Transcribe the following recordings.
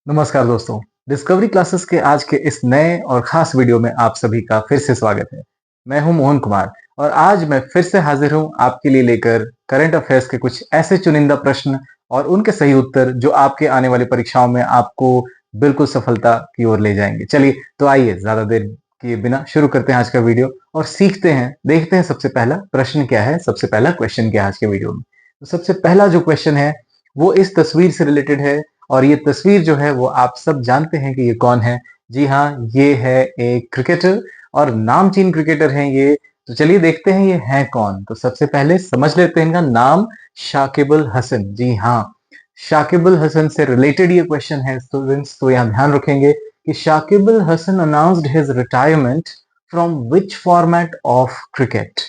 नमस्कार दोस्तों। Discovery classes के आज के इस नए और खास वीडियो में आप सभी का फिर से स्वागत है। मैं हूं मोहन कुमार और आज मैं फिर से हाजिर हूं आपके लिए लेकर करंट अफेयर्स के कुछ ऐसे चुनिंदा प्रश्न और उनके सही उत्तर जो आपके आने वाली परीक्षाओं में आपको बिल्कुल सफलता की ओर ले जाएंगे। चलिए तो आइए ज्यादा देर किए बिना शुरू करते हैं आज का वीडियो और सीखते हैं, देखते हैं सबसे पहला प्रश्न क्या है, सबसे पहला क्वेश्चन क्या है आज के वीडियो में। तो सबसे पहला जो क्वेश्चन है वो इस तस्वीर से रिलेटेड है और ये तस्वीर जो है वो आप सब जानते हैं कि ये कौन है। जी हाँ, ये है एक क्रिकेटर और नामचीन क्रिकेटर हैं ये। तो चलिए देखते हैं ये है कौन। तो सबसे पहले समझ लेते हैं इनका नाम, शाकिब अल हसन। जी हाँ, शाकिब अल हसन से रिलेटेड ये क्वेश्चन है स्टूडेंट्स। तो यहाँ ध्यान रखेंगे कि Shakib Al Hasan announced his retirement from which format of cricket.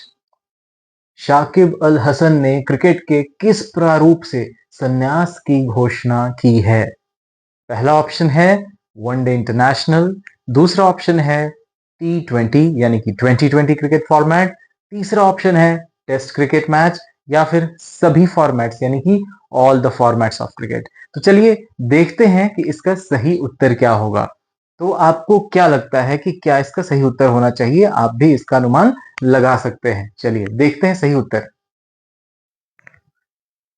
Shakib Al Hasan ने क्रिकेट के किस प्रारूप से संन्यास की घोषणा की है? पहला ऑप्शन है वनडे इंटरनेशनल, दूसरा ऑप्शन है T20 यानी कि 2020 क्रिकेट फॉर्मेट, तीसरा ऑप्शन है टेस्ट क्रिकेट मैच या फिर सभी फॉर्मेट्स यानी कि all the formats of cricket. तो चलिए देखते हैं कि इसका सही उत्तर क्या होगा। तो आपको क्या लगता है कि क्या इसका सही उत्तर होना चाहिए? आप भी इसका अनुमान लगा सकते हैं। चलिए देखते हैं सही उत्तर।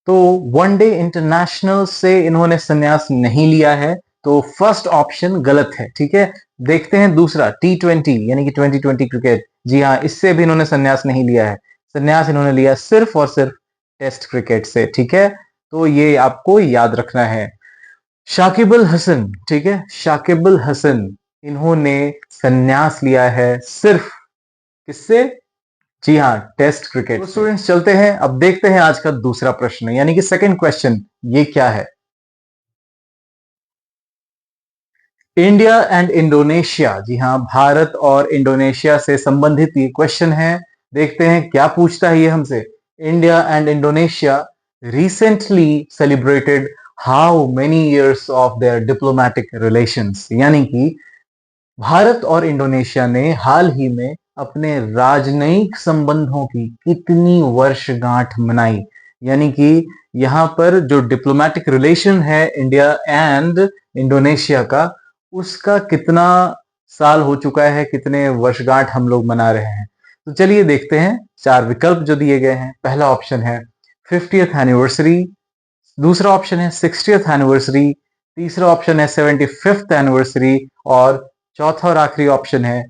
तो वनडे इंटरनेशनल से इन्होंने संन्यास नहीं लिया है, तो फर्स्ट ऑप्शन गलत है। ठीक है, देखते हैं दूसरा T20 यानी कि 2020 क्रिकेट। जी हाँ, इससे भी इन्होंने संन्यास नहीं लिया है। संन्यास इन्होंने लिया सिर्फ और सिर्फ टेस्ट क्रिकेट से। ठीक है, तो ये आपको याद रखना है। शाकिब अल हसन, ठीक है, शाकिब अल हसन इन्होंने संन्यास लिया है सिर्फ किससे? जी हाँ, टेस्ट क्रिकेट। तो स्टूडेंट्स चलते हैं, अब देखते हैं आज का दूसरा प्रश्न यानी कि सेकंड क्वेश्चन। ये क्या है? India and Indonesia. जी हाँ, भारत और इंडोनेशिया से संबंधित ये क्वेश्चन है। देखते हैं क्या पूछता है ये हमसे। India and Indonesia recently celebrated how many years of their diplomatic relations. यानी कि भारत और इंडोनेशिया ने हाल ही में अपने राजनयिक संबंधों की कितनी वर्षगांठ मनाई। यानी कि यहाँ पर जो डिप्लोमेटिक रिलेशन है इंडिया एंड इंडोनेशिया का, उसका कितना साल हो चुका है, कितने वर्षगांठ हम लोग मना रहे हैं। तो चलिए देखते हैं चार विकल्प जो दिए गए हैं। पहला ऑप्शन है 50th एनिवर्सरी, दूसरा ऑप्शन है 60th एनिवर्सरी, तीसरा ऑप्शन है 75th एनिवर्सरी और चौथा और आखिरी ऑप्शन है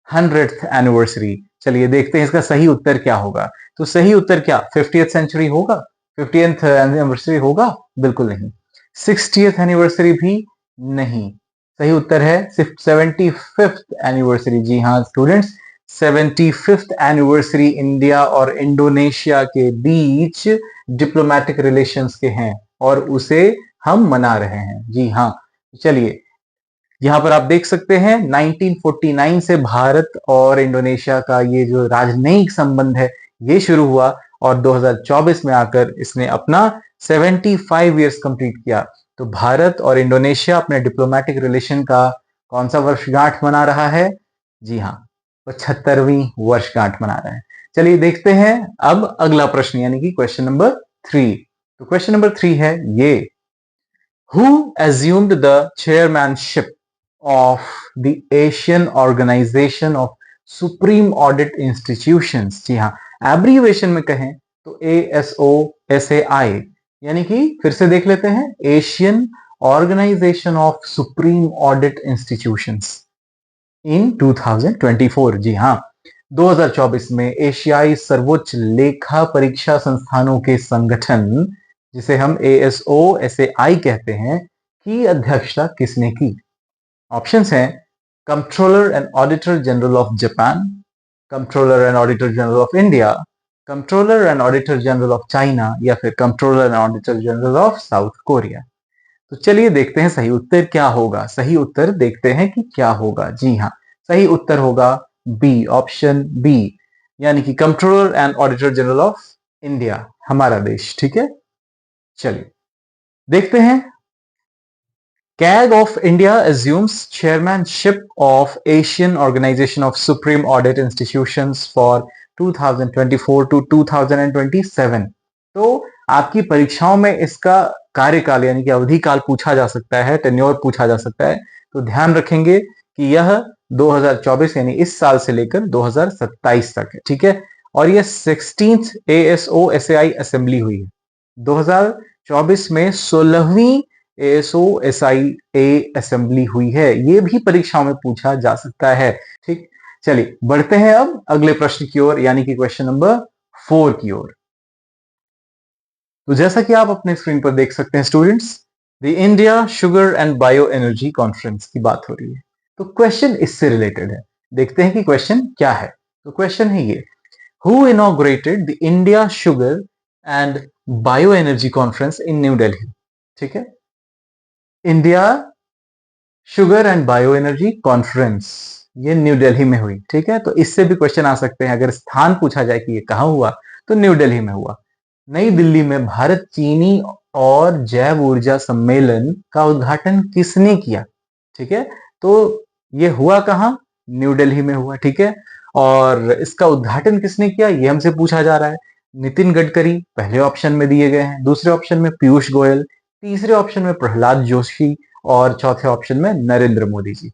100th एनिवर्सरी। चलिए देखते हैं इसका सही उत्तर क्या होगा। तो सही उत्तर क्या 50th सेंचुरी होगा, 50th एनिवर्सरी होगा? बिल्कुल नहीं। 60th एनिवर्सरी भी नहीं। सही उत्तर है सिर्फ 75th एनिवर्सरी। जी हाँ स्टूडेंट्स, 75th एनिवर्सरी इंडिया और इंडोनेशिया के बीच डिप्लोमेटिक रिलेशंस के हैं और उसे हम मना रहे हैं। जी हाँ, चलिए यहां पर आप देख सकते हैं 1949 से भारत और इंडोनेशिया का ये जो राजनयिक संबंध है ये शुरू हुआ और 2024 में आकर इसने अपना 75 इयर्स कंप्लीट किया। तो भारत और इंडोनेशिया अपने डिप्लोमेटिक रिलेशन का कौन सा वर्षगांठ मना रहा है? जी हाँ, 75वीं वर्षगांठ मना रहा है। चलिए देखते हैं अब अगला प्रश्न यानी कि क्वेश्चन नंबर 3। तो क्वेश्चन नंबर 3 है ये, Who assumed the chairmanship of the Asian Organization of Supreme Audit Institutions? जी हाँ, एब्रीवेशन में कहें तो ASOSAI, यानी कि फिर से देख लेते हैं, Asian Organisation of Supreme Audit Institutions in 2024। जी हाँ, 2024 में एशियाई सर्वोच्च लेखा परीक्षा संस्थानों के संगठन, जिसे हम ASOSAI कहते हैं, की अध्यक्षता किसने की? ऑप्शंस हैं controller and auditor general of Japan, controller and auditor general of India, controller and auditor general of China या फिर controller and auditor general of south Korea. तो चलिए देखते हैं सही उत्तर क्या होगा। सही उत्तर देखते हैं कि क्या होगा। जी हाँ, सही उत्तर होगा बी, ऑप्शन बी, यानी कि controller and auditor general of India, हमारा देश। ठीक है, चलिए देखते हैं। CAG of India assumes chairmanship of Asian Organization of Supreme Audit Institutions for 2024 to 2027। तो आपकी परीक्षाओं में इसका कार्यकाल यानी कि अवधि काल पूछा जा सकता है, टेन्योर पूछा जा सकता है। तो ध्यान रखेंगे कि यह 2024 यानी इस साल से लेकर 2027 तक है, ठीक है। और यह 16th ASO SAI असेंबली हुई है। 2024 में 16वीं ASO SIA असेंबली हुई है। ये भी परीक्षाओं में पूछा जा सकता है, ठीक। चलिए बढ़ते हैं अब अगले प्रश्न की ओर, यानी कि क्वेश्चन नंबर 4 की ओर। तो जैसा कि आप अपने स्क्रीन पर देख सकते हैं students, the India sugar and bio energy conference की बात हो रही है। तो क्वेश्चन इससे रिलेटेड है, देखते हैं कि क्वेश्चन क्या है। तो क्वेश्चन है ये, who inaugurated the India sugar and bio energy conference in new Delhi. ठीक है, India sugar and bio energy conference ये न्यू दिल्ली में हुई। ठीक है, तो इससे भी क्वेश्चन आ सकते हैं। अगर स्थान पूछा जाए कि ये कहां हुआ, तो न्यू दिल्ली में हुआ। नई दिल्ली में भारत चीनी और जैव ऊर्जा सम्मेलन का उद्घाटन किसने किया? ठीक है, तो ये हुआ कहां? न्यू दिल्ली में हुआ। ठीक है, और इसका उद्घाटन किसने किया ये हमसे पूछा जा रहा है। नितिन गडकरी पहले ऑप्शन में दिए गए हैं, दूसरे ऑप्शन में पीयूष गोयल, तीसरे ऑप्शन में प्रहलाद जोशी और चौथे ऑप्शन में नरेंद्र मोदी जी।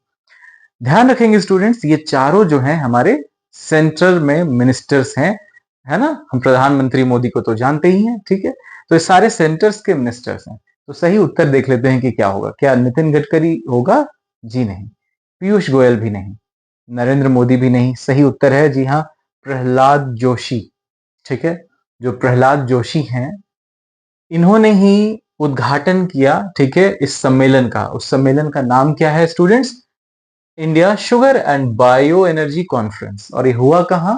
ध्यान रखेंगे स्टूडेंट्स, ये चारों जो हैं हमारे सेंट्रल में मिनिस्टर्स हैं, है ना। हम प्रधानमंत्री मोदी को तो जानते ही हैं, ठीक है। तो ये सारे सेंटर्स के मिनिस्टर्स हैं। तो सही उत्तर देख लेते हैं कि क्या होगा। क्या नितिन गडकरी होगा? जी नहीं। पीयूष गोयल भी नहीं, नरेंद्र मोदी भी नहीं। सही उत्तर है जी हाँ, प्रहलाद जोशी। ठीक है, जो प्रहलाद जोशी हैं इन्होंने ही उद्घाटन किया, ठीक है, इस सम्मेलन का। उस सम्मेलन का नाम क्या है students? India sugar and bio energy conference. और ये हुआ कहां?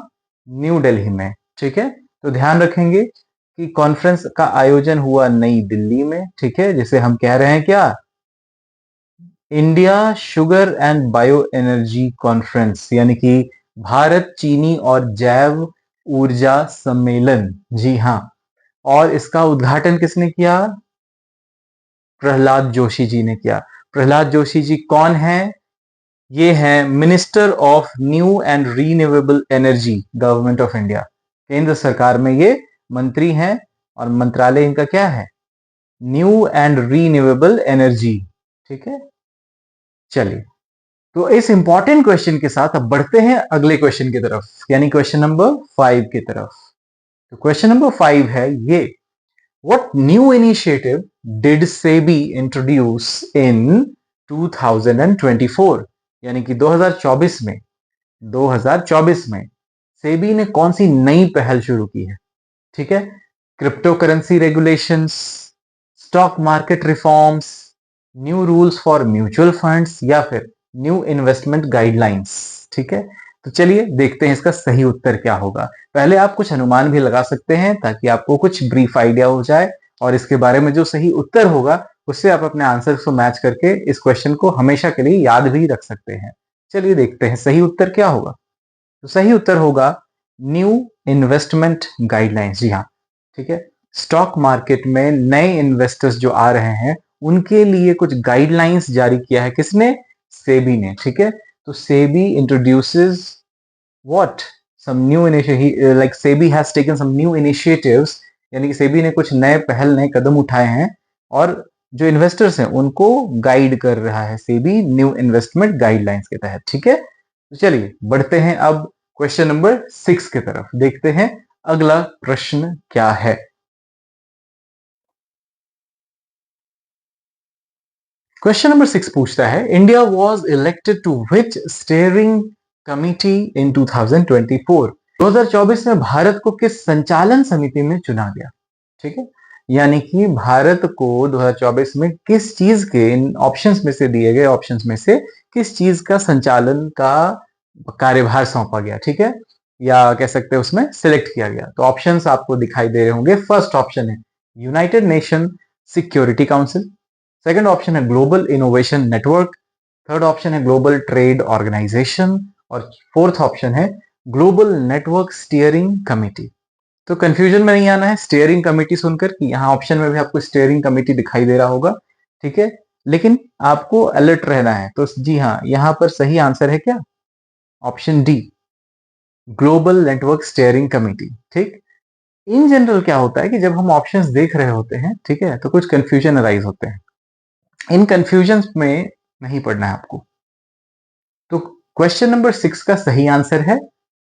न्यू दिल्ली में। ठीक है, तो ध्यान रखेंगे कि कॉन्फ्रेंस का आयोजन हुआ नई दिल्ली में। ठीक है, जिसे हम कह रहे हैं क्या? India sugar and bio energy conference, यानी कि भारत चीनी और जैव ऊर्जा सम्मेलन। जी हाँ, और इसका उद्घाटन किसने किया? प्रहलाद जोशी जी ने किया। प्रहलाद जोशी जी कौन है? ये हैं minister of new and renewable energy, government of India. केंद्र सरकार में ये मंत्री हैं और मंत्रालय इनका क्या है? New and renewable energy. ठीक है, चलिए तो इस इंपॉर्टेंट क्वेश्चन के साथ अब बढ़ते हैं अगले क्वेश्चन की तरफ, यानी क्वेश्चन नंबर 5 की तरफ। तो क्वेश्चन नंबर 5 है ये, What new initiative did SEBI introduce in 2024? यानी कि 2024 में सेबी ने कौन सी नई पहल शुरू की है? ठीक है, crypto currency regulations, stock market reforms, new rules for mutual funds, या फिर न्यू इन्वेस्टमेंट गाइडलाइंस। ठीक है, तो चलिए देखते हैं इसका सही उत्तर क्या होगा। पहले आप कुछ अनुमान भी लगा सकते हैं ताकि आपको कुछ ब्रीफ आइडिया हो जाए, और इसके बारे में जो सही उत्तर होगा उससे आप अपने आंसर को मैच करके इस क्वेश्चन को हमेशा के लिए याद भी रख सकते हैं। चलिए देखते हैं सही उत्तर क्या होगा। तो सही उत्तर होगा न्यू इन्वेस्टमेंट गाइडलाइंस। जी हाँ, ठीक है, स्टॉक मार्केट में नए इन्वेस्टर्स जो आ रहे हैं उनके लिए कुछ गाइडलाइंस जारी किया है किसने? सेबी ने। ठीक है, तो SEBI introduces what? Some new initiative, like SEBI has taken some new initiatives, यानी कि सेबी ने कुछ नए पहल नए कदम उठाए हैं और जो इन्वेस्टर्स हैं उनको गाइड कर रहा है सेबी न्यू इन्वेस्टमेंट गाइडलाइंस के तहत। ठीक है, तो चलिए बढ़ते हैं अब क्वेश्चन नंबर 6 की तरफ, देखते हैं अगला प्रश्न क्या है। क्वेश्चन नंबर 6 पूछता है, India was elected to which steering committee in 2024? 2024 में भारत को किस संचालन समिति में चुना गया? ठीक है, यानी कि भारत को 2024 में किस चीज के, इन ऑप्शंस में से दिए गए ऑप्शंस में से किस चीज का संचालन का कार्यभार सौंपा गया? ठीक है, या कह सकते हैं उसमें सिलेक्ट किया गया। तो ऑप्शंस आपको दिखाई दे रहे होंगे। फर्स्ट ऑप्शन है United Nation Security Council, second option है global innovation network, third option है ग्लोबल ट्रेड ऑर्गेनाइजेशन, और फोर्थ ऑप्शन है ग्लोबल नेटवर्क स्टीयरिंग कमिटी। तो कंफ्यूजन में नहीं आना है स्टीयरिंग कमेटी सुनकर कि यहाँ ऑप्शन में भी आपको स्टीयरिंग कमेटी दिखाई दे रहा होगा। ठीक है, लेकिन आपको अलर्ट रहना है। तो जी हाँ, यहाँ पर सही आंसर है क्या? Option D, global network steering committee. ठीक, इन जनरल क्या होता है कि जब हम ऑप्शंस देख रहे होते हैं, ठीक है, तो कुछ कंफ्यूजन अराइज होते हैं। इन कंफ्यूजन में नहीं पढ़ना है आपको। तो क्वेश्चन नंबर 6 का सही आंसर है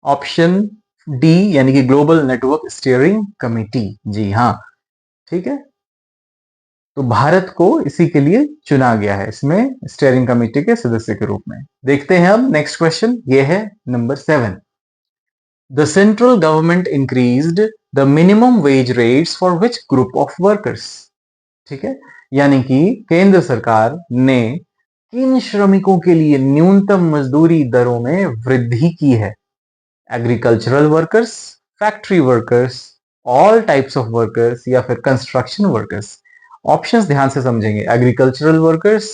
ऑप्शन डी, यानी कि ग्लोबल नेटवर्क स्टीयरिंग कमेटी। जी हाँ, ठीक है। तो भारत को इसी के लिए चुना गया है इसमें स्टीयरिंग कमेटी के सदस्य के रूप में। देखते हैं अब नेक्स्ट क्वेश्चन, ये है number 7। The central government increased the minimum wage rates for which group of workers. ठीक है, यानी कि केंद्र सरकार ने किन श्रमिकों के लिए न्यूनतम मजदूरी दरों में वृद्धि की है? Agricultural workers, factory workers, all types of workers, या फिर कंस्ट्रक्शन वर्कर्स। ऑप्शंस ध्यान से समझेंगे। Agricultural workers,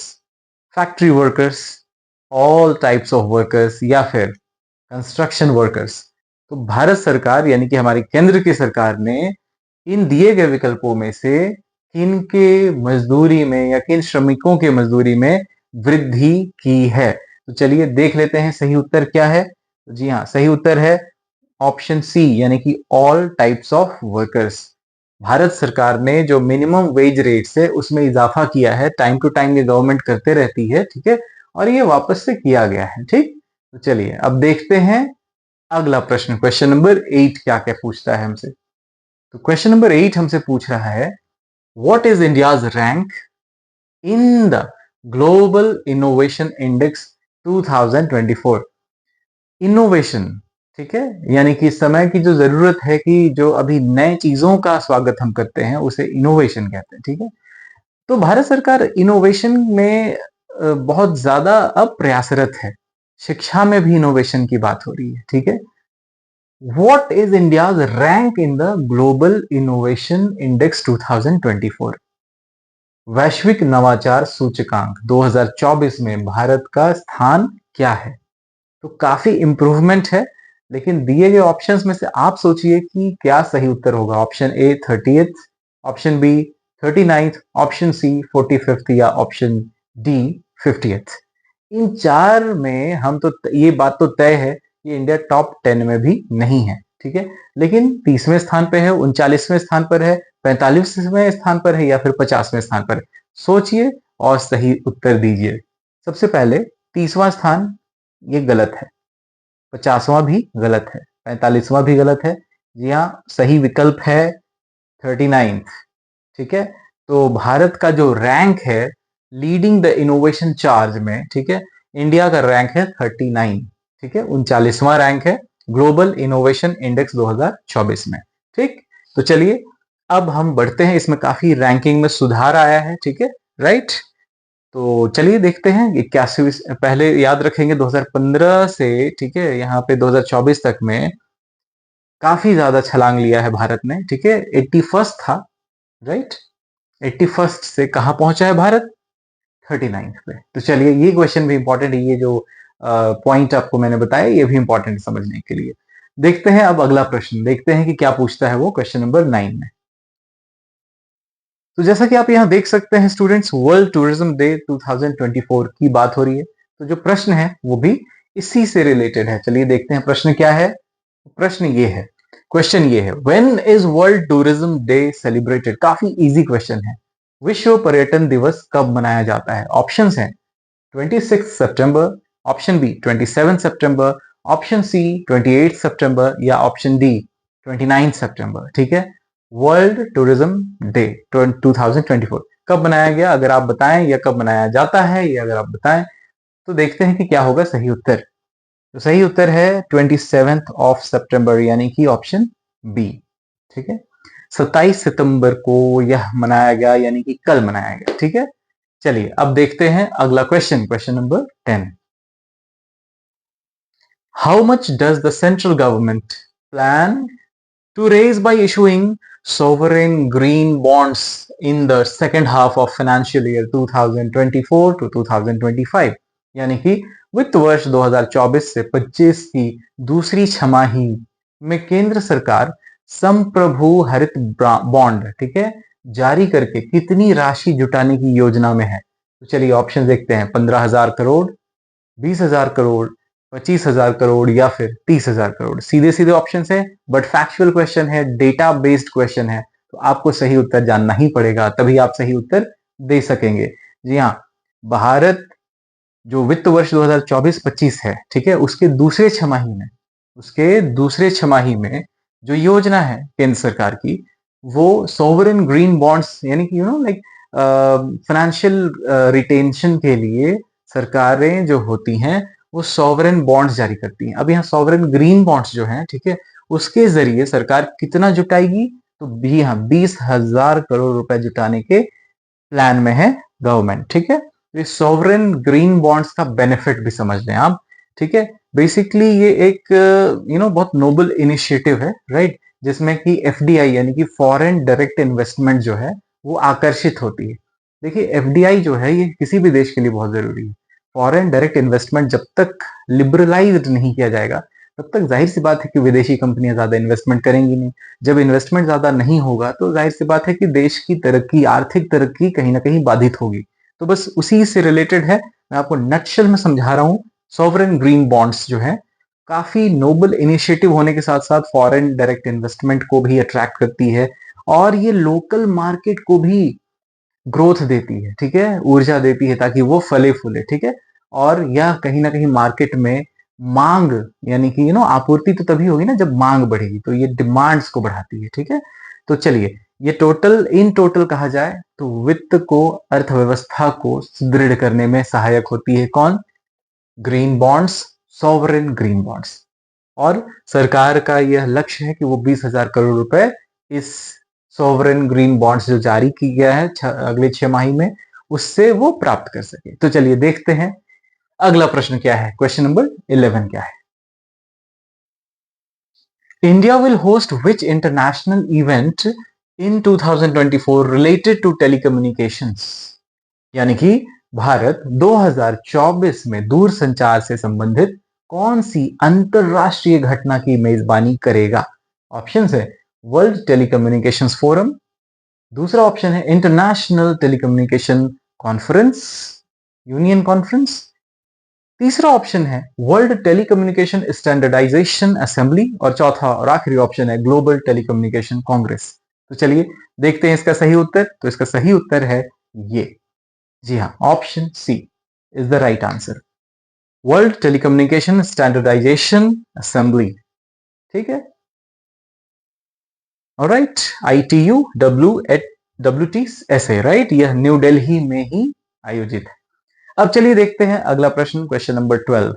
factory workers, all types of workers, या फिर कंस्ट्रक्शन वर्कर्स। तो भारत सरकार यानी कि हमारी केंद्र की सरकार ने इन दिए गए विकल्पों में से किन के मजदूरी में या किन श्रमिकों के मजदूरी में वृद्धि की है? तो चलिए देख लेते हैं सही उत्तर क्या है। तो जी हाँ, सही उत्तर है ऑप्शन सी, यानी कि all types of workers. Bharat सरकार ने जो मिनिमम वेज रेट्स है उसमें इजाफा किया है। टाइम टू टाइम ये गवर्नमेंट करते रहती है, ठीक है, और ये वापस से किया गया है। ठीक, तो चलिए अब देखते हैं अगला प्रश्न, क्वेश्चन नंबर 8 क्या क्या पूछता है हमसे। तो क्वेश्चन नंबर 8 हमसे पूछ रहा है what is India's rank in the global innovation index 2024। Innovation, ठीक है, यानी कि समय की जो जरूरत है कि जो अभी नए चीजों का स्वागत हम करते हैं उसे इनोवेशन कहते हैं। ठीक है, तो भारत सरकार इनोवेशन में बहुत ज्यादा अब प्रयासरत है। शिक्षा में भी इनोवेशन की बात हो रही है। ठीक है, what is India's rank in the global innovation index 2024। वैश्विक नवाचार सूचकांक 2024 में भारत का स्थान क्या है? तो काफी इंप्रूवमेंट है, लेकिन दिए गए ऑप्शंस में से आप सोचिए कि क्या सही उत्तर होगा। Option A 30th, option B 39th, option C 45th, या ऑप्शन डी 50th। इन चार में हम तो ये बात तो तय है कि इंडिया टॉप 10 में भी नहीं है। ठीक है, लेकिन 30वें स्थान पे है, 39वें स्थान पर है, 45वें स्थान पर है, या फिर 50वें स्थान पर है। सोचिए और सही उत्तर दीजिए। सबसे पहले 30वां स्थान, ये गलत है। 50वां भी गलत है, 45वां भी गलत है। जी हाँ, सही विकल्प है 39th। ठीक है, तो भारत का जो रैंक है लीडिंग द इनोवेशन चार्ज में, ठीक है, इंडिया का रैंक है 39। ठीक है, 39वां रैंक है ग्लोबल इनोवेशन इंडेक्स 2024 में। ठीक, तो चलिए अब हम बढ़ते हैं, इसमें काफी रैंकिंग में सुधार आया है। ठीक है, राइट। तो चलिए देखते हैं 81, पहले याद रखेंगे 2015 से, ठीक है, यहाँ पे 2024 तक में काफी ज्यादा छलांग लिया है भारत ने। ठीक है, 81st था, राइट। 81st से कहाँ पहुंचा है भारत? 39th पे। तो चलिए ये क्वेश्चन भी इंपॉर्टेंट है, ये जो पॉइंट आपको मैंने बताया ये भी इंपॉर्टेंट समझने के लिए। देखते हैं अब अगला प्रश्न, देखते हैं कि क्या पूछता है वो क्वेश्चन नंबर 9 में। तो जैसा कि आप यहाँ देख सकते हैं स्टूडेंट्स, वर्ल्ड टूरिज्म डे 2024 की बात हो रही है। तो जो प्रश्न है वो भी इसी से रिलेटेड है। चलिए देखते हैं प्रश्न क्या है। प्रश्न ये है, क्वेश्चन ये है, when is world tourism day celebrated? काफी इजी क्वेश्चन है। विश्व पर्यटन दिवस कब मनाया जाता है? ऑप्शंस हैं 26 सितंबर, ऑप्शन बी 27 सितंबर, ऑप्शन सी 28 सितंबर, या ऑप्शन डी 29 सितंबर। ठीक है, वर्ल्ड टूरिज्म डे 2024 कब मनाया गया? अगर आप बताएं, या कब मनाया जाता है ये अगर आप बताएं, तो देखते हैं कि क्या होगा सही उत्तर। तो सही उत्तर है 27th ऑफ सितंबर, यानी कि ऑप्शन बी। ठीक है, 27 सितंबर को यह मनाया गया, यानी कि कल मनाया गया। ठीक है, चलिए अब देखते हैं अगला question, question number 10। How much does the central government plan to raise by issuing sovereign green bonds in the second half of financial year 2024 to 2025, यानी कि वित्त वर्ष 2024 से 25 की दूसरी छमाही में केंद्र सरकार संप्रभु हरित बॉन्ड, ठीक है, जारी करके कितनी राशि जुटाने की योजना में है? तो चलिए ऑप्शन देखते हैं। 15,000 करोड़, 20,000 करोड़, 25,000 करोड़ या फिर 30,000 करोड़? सीधे सीधे ऑप्शन है, बट फैक्चुअल क्वेश्चन है, डेटा बेस्ड क्वेश्चन है, तो आपको सही उत्तर जानना ही पड़ेगा, तभी आप सही उत्तर दे सकेंगे। जी हाँ, भारत जो वित्त वर्ष 2024-25 है, ठीक है, उसके दूसरे छमाही में जो योजना है केंद्र सरकार की, वो सॉवरेन ग्रीन बॉन्ड्स, यानी कि लाइक फाइनेंशियल रिटेंशन के लिए सरकारें जो होती हैं वो सॉवरेन बॉन्ड्स जारी करती हैं। अब यहाँ सॉवरेन ग्रीन बॉन्ड्स जो हैं, ठीक है, उसके जरिए सरकार कितना जुटाएगी? तो भी हाँ, 20,000 करोड़ रुपए जुटाने के प्लान में है गवर्नमेंट, ठीक है। तो इस सॉवरेन ग्रीन बॉन्ड्स का बेनिफिट भी समझ लें आप, ठीक है। बेसिकली ये एक बहुत नोबल इनिशिएटिव है, राइट, जिसमें कि एफडीआई यानी कि फॉरेन डायरेक्ट इन्वेस्टमेंट जो है वो आकर्षित होती है। देखिए, एफडीआई जो है ये किसी भी देश के लिए बहुत जरूरी है। फॉरेन डायरेक्ट इन्वेस्टमेंट जब तक लिबरलाइज नहीं किया जाएगा तब तक जाहिर सी बात है कि विदेशी कंपनियां ज्यादा इन्वेस्टमेंट करेंगी नहीं। जब इन्वेस्टमेंट ज्यादा नहीं होगा तो जाहिर सी बात है कि देश की तरक्की, आर्थिक तरक्की कहीं ना कहीं बाधित होगी। तो बस उसी से रिलेटेड है, मैं आपको नटशेल में समझा रहा हूं। सॉवरेन ग्रीन बॉन्ड्स जो है काफी नोबल इनिशिएटिव होने के साथ साथ फॉरेन डायरेक्ट इन्वेस्टमेंट को भी अट्रैक्ट करती है, और ये लोकल मार्केट को भी ग्रोथ देती है, ठीक है, ऊर्जा देती है ताकि वो फले फूले, ठीक है। और यह कहीं ना कहीं मार्केट में मांग, यानी कि आपूर्ति तो तभी होगी ना जब मांग बढ़ेगी, तो ये डिमांड्स को बढ़ाती है, ठीक है। तो चलिए, ये इन टोटल कहा जाए तो वित्त को, अर्थव्यवस्था को सुदृढ़ करने में सहायक होती है कौन? Green bonds, sovereign green bonds. और सरकार का यह लक्ष्य है कि वो 20,000 करोड़ रुपए इस सॉवरेन ग्रीन बॉन्ड्स जो जारी की गया है अगले 6 माही में, उससे वो प्राप्त कर सके। तो चलिए देखते हैं अगला प्रश्न क्या है। क्वेश्चन नंबर 11 क्या है? India will host which international event in 2024 related to telecommunications? यानी कि भारत 2024 में दूरसंचार से संबंधित कौन सी अंतरराष्ट्रीय घटना की मेजबानी करेगा? ऑप्शन है वर्ल्ड टेलीकम्युनिकेशंस फोरम, दूसरा ऑप्शन है international telecommunication conference, union conference, तीसरा ऑप्शन है वर्ल्ड टेलीकम्युनिकेशन स्टैंडर्डाइजेशन असेंबली, और चौथा और आखिरी ऑप्शन है ग्लोबल टेलीकम्युनिकेशन कांग्रेस। तो चलिए देखते हैं इसका सही उत्तर। तो इसका सही उत्तर है ये, जी हाँ, option C is the right answer, world telecommunication standardisation assembly, ठीक है। ऑलराइट, ITU WTSA, राइट, यह न्यू दिल्ली में ही आयोजित है। अब चलिए देखते हैं अगला प्रश्न, question number 12।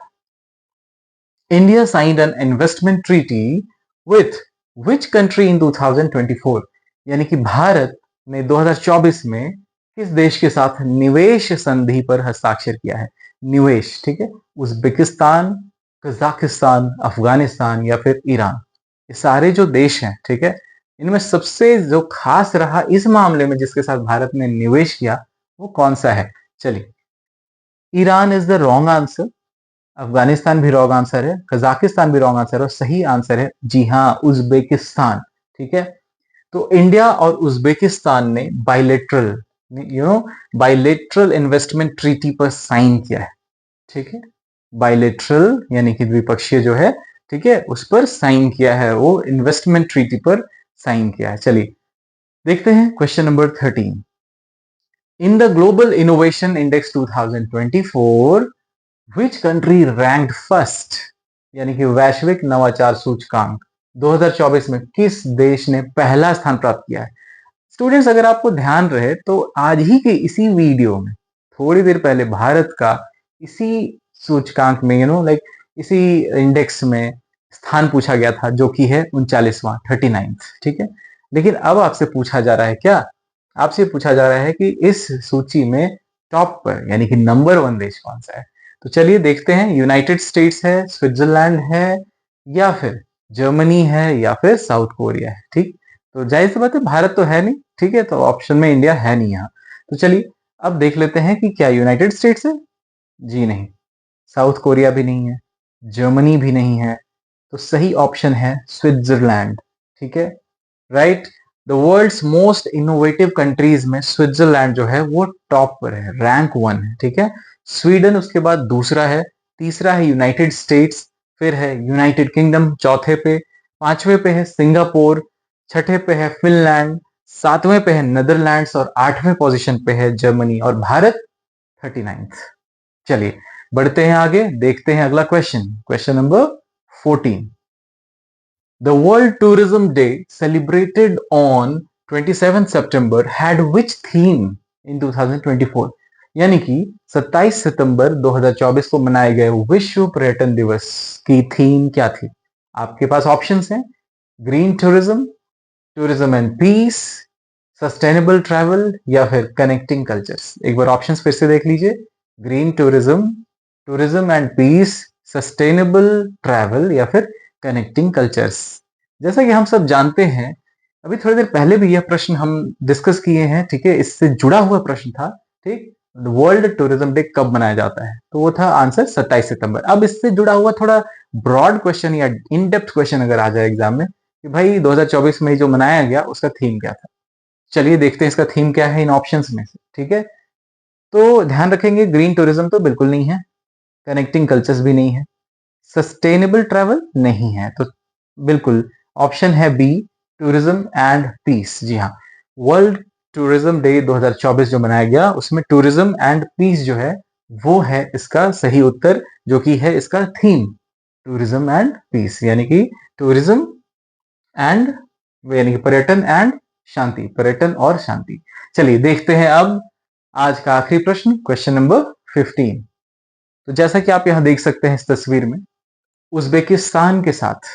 India signed an investment treaty with which country in 2024? यानी कि भारत ने 2024 में किस देश के साथ निवेश संधि पर हस्ताक्षर किया है? निवेश, ठीक है, उज्बेकिस्तान, कजाकिस्तान, अफगानिस्तान या फिर ईरान। ये सारे जो देश हैं, ठीक है, इनमें सबसे जो खास रहा इस मामले में जिसके साथ भारत ने निवेश किया वो कौन सा है? चलिए, Iran is the wrong answer, Afghanistan भी रॉन्ग आंसर है, कजाकिस्तान भी रॉन्ग आंसर है, और सही आंसर है जी हाँ, उज्बेकिस्तान, ठीक है। तो इंडिया और उज्बेकिस्तान ने बाइलेटरल इन्वेस्टमेंट ट्रीटी पर साइन किया है, ठीक है। बाइलेटरल यानी कि द्विपक्षीय जो है, ठीक है, उस पर साइन किया है, वो इन्वेस्टमेंट ट्रीटी पर साइन किया है। चलिए देखते हैं question number 13। In the global innovation index 2024 which country ranked first? यानी कि वैश्विक नवाचार सूचकांक 2024 में किस देश ने पहला स्थान प्राप्त किया है? स्टूडेंट्स, अगर आपको ध्यान रहे तो आज ही के इसी वीडियो में थोड़ी देर पहले भारत का इसी सूचकांक में इसी इंडेक्स में स्थान पूछा गया था, जो कि है 39वां, 39th, ठीक है। लेकिन अब आपसे पूछा जा रहा है क्या? आपसे पूछा जा रहा है कि इस सूची में टॉप पर यानी कि नंबर 1 देश कौन सा है? तो चलिए देखते हैं, यूनाइटेड स्टेट्स है, स्विट्जरलैंड है, या फिर जर्मनी है, या फिर साउथ कोरिया है, ठीक। तो जाहिर सी बात है भारत तो है नहीं, ठीक है, तो ऑप्शन में इंडिया है नहीं यहाँ। तो चलिए अब देख लेते हैं कि क्या यूनाइटेड स्टेट्स है? जी नहीं, साउथ कोरिया भी नहीं है, जर्मनी भी नहीं है, तो सही ऑप्शन है स्विट्जरलैंड, ठीक है, right. The world's most innovative countries में स्विट्जरलैंड जो है वो टॉप पर है, रैंक 1 है, ठीक है। स्वीडन उसके बाद दूसरा है, तीसरा है यूनाइटेड स्टेट्स, फिर है यूनाइटेड किंगडम चौथे पे, पांचवे पे है सिंगापुर, छठे पे है फिनलैंड, सातवें पे है नेदरलैंड्स और आठवें पोजीशन पे है जर्मनी और भारत 39th। चलिए बढ़ते हैं आगे, देखते हैं अगला question, question number 14। The World Tourism Day celebrated on 27 September had which theme in 2024? यानी कि 27 सितंबर 2024 को मनाए गए विश्व पर्यटन दिवस की थीम क्या थी? आपके पास ऑप्शंस हैं, green tourism, tourism and peace, sustainable travel या फिर कनेक्टिंग कल्चर्स। एक बार ऑप्शंस फिर से देख लीजिए, green tourism, tourism and peace, sustainable travel या फिर कनेक्टिंग कल्चर्स। जैसा कि हम सब जानते हैं, अभी थोड़ी देर पहले भी यह प्रश्न हम डिस्कस किए हैं, ठीक है, इससे जुड़ा हुआ प्रश्न था, ठीक। वर्ल्ड टूरिज्म डे कब मनाया जाता है? तो वो था आंसर 27 सितंबर। अब इससे जुड़ा हुआ थोड़ा ब्रॉड क्वेश्चन या इन डेप्थ क्वेश्चन अगर आ जाए एग्जाम में कि भाई 2024 में जो मनाया गया उसका थीम क्या था, चलिए देखते हैं इसका थीम क्या है इन ऑप्शंस में से, ठीक है। तो ध्यान रखेंगे, ग्रीन टूरिज्म तो बिल्कुल नहीं है, कनेक्टिंग कल्चर्स भी नहीं है, सस्टेनेबल ट्रैवल नहीं है, तो बिल्कुल ऑप्शन है बी, टूरिज्म एंड पीस। जी हाँ, वर्ल्ड टूरिज्म डे 2024 जो मनाया गया उसमें टूरिज्म एंड पीस जो है वो है इसका सही उत्तर, जो कि है इसका थीम, टूरिज्म एंड पीस, यानी कि टूरिज्म एंड यानी कि पर्यटन एंड शांति, पर्यटन और शांति। चलिए देखते हैं अब आज का आखिरी प्रश्न, क्वेश्चन नंबर 15। तो जैसा कि आप यहां देख सकते हैं इस तस्वीर में, उज्बेकिस्तान के साथ,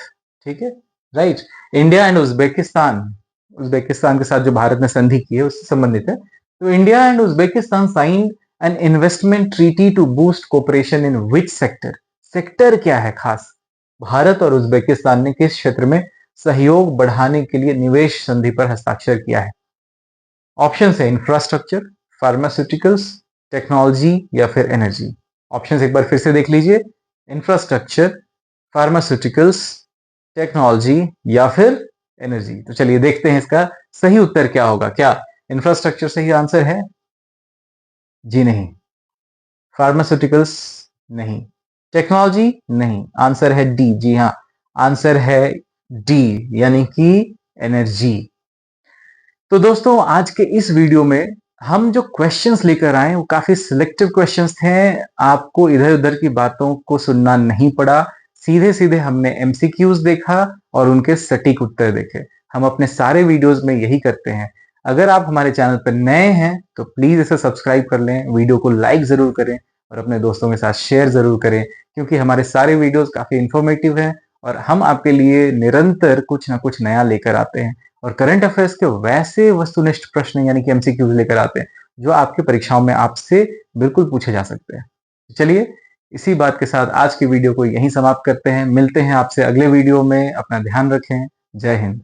ठीक है, right, India and Uzbekistan, Uzbekistan के साथ जो भारत ने संधि की है उससे संबंधित है। तो India and Uzbekistan signed an investment treaty to boost cooperation in which sector? Sector क्या है खास? भारत और उज्बेकिस्तान ने किस क्षेत्र में सहयोग बढ़ाने के लिए निवेश संधि पर हस्ताक्षर किया है? ऑप्शन है इंफ्रास्ट्रक्चर, फार्मास्यूटिकल्स, टेक्नोलॉजी या फिर एनर्जी। ऑप्शन एक बार फिर से देख लीजिए, इंफ्रास्ट्रक्चर, फार्मास्यूटिकल्स, टेक्नोलॉजी या फिर एनर्जी। तो चलिए देखते हैं इसका सही उत्तर क्या होगा। क्या इंफ्रास्ट्रक्चर सही आंसर है? जी नहीं। फार्मास्यूटिकल्स नहीं। टेक्नोलॉजी नहीं। आंसर है डी। जी हाँ, आंसर है डी यानी कि एनर्जी। तो दोस्तों आज के इस वीडियो में हम जो क्वेश्चंस लेकर आए वो काफी सिलेक्टिव क्वेश्चंस थे। आपको इधर उधर की बातों को सुनना नहीं पड़ा, सीधे सीधे हमने एमसीक्यूज देखा और उनके सटीक उत्तर देखे। हम अपने सारे वीडियोस में यही करते हैं। अगर आप हमारे चैनल पर नए हैं तो प्लीज इसे सब्सक्राइब कर लें, वीडियो को लाइक जरूर करें और अपने दोस्तों के साथ शेयर जरूर करें, क्योंकि हमारे सारे वीडियोस काफी इंफॉर्मेटिव हैं और हम आपके लिए निरंतर कुछ ना कुछ नया लेकर आते हैं और करंट अफेयर्स के वैसे वस्तुनिष्ठ प्रश्न यानी कि एमसीक्यूज लेकर आते हैं जो आपकी परीक्षाओं में आपसे बिल्कुल पूछे जा सकते हैं। चलिए इसी बात के साथ आज की वीडियो को यहीं समाप्त करते हैं। मिलते हैं आपसे अगले वीडियो में। अपना ध्यान रखें। जय हिंद।